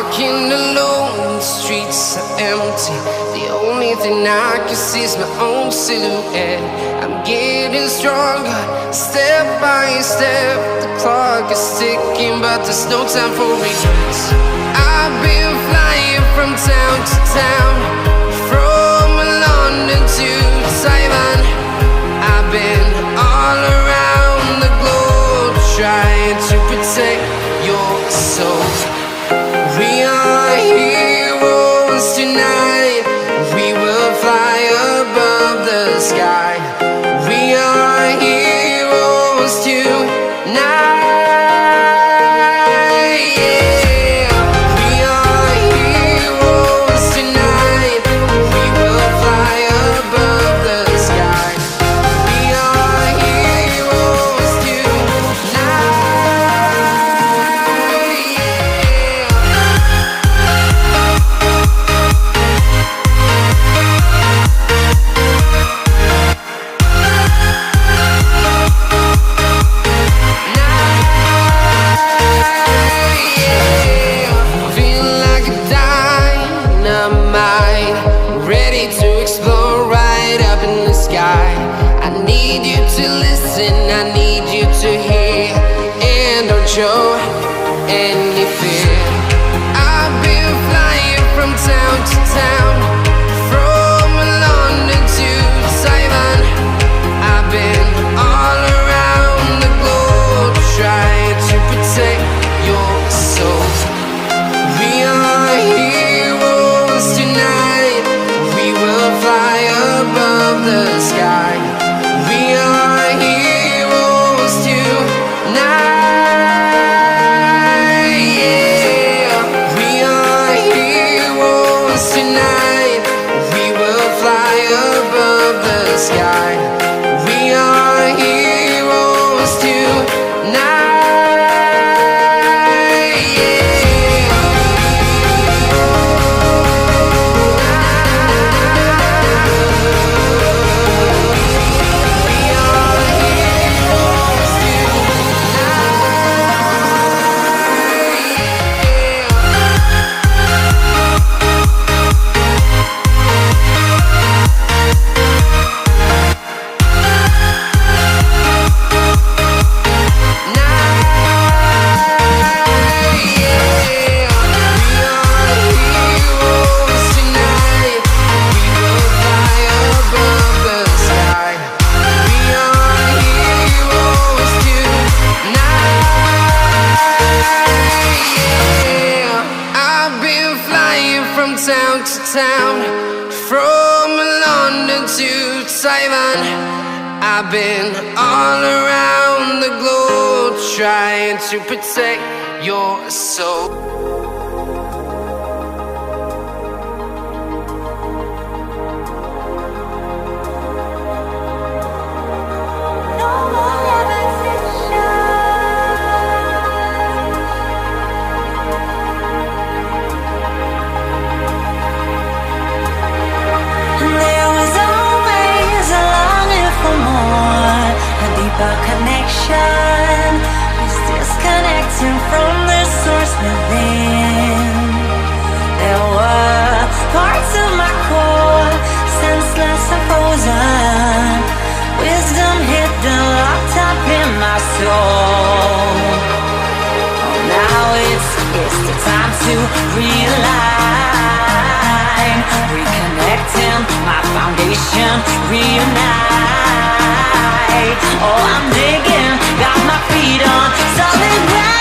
walking alone, the streets are empty. The only thing I can see is my own silhouette. I'm getting stronger, step by step. The clock is ticking, but there's no time for regrets. I've been flying from town to town, from London to Taiwan. I've been all around the globe, trying to protect your soul. We are heroes tonight. We will fly above the sky. We are heroes tonight. Yeah. We are heroes tonight. We will fly above the sky. We are heroes tonight. I need you to hear, and don't show any fear. I've been flying from town to town, from London to Taiwan. I've been all around the globe, trying to protect your soul. We are heroes tonight. We will fly above the sky. We are heroes tonight. Yeah. We are heroes tonight. We will fly above the sky. We are heroes tonight. Town to town, from London to Taiwan. I've been all around the globe, trying to protect your soul. Connection is disconnecting from the source within. There were parts of my core, senseless and frozen, wisdom hidden, locked up in my soul. Now it's the time to realign, reconnecting my foundation, reunite. Oh, I'm digging, got my feet on solid ground.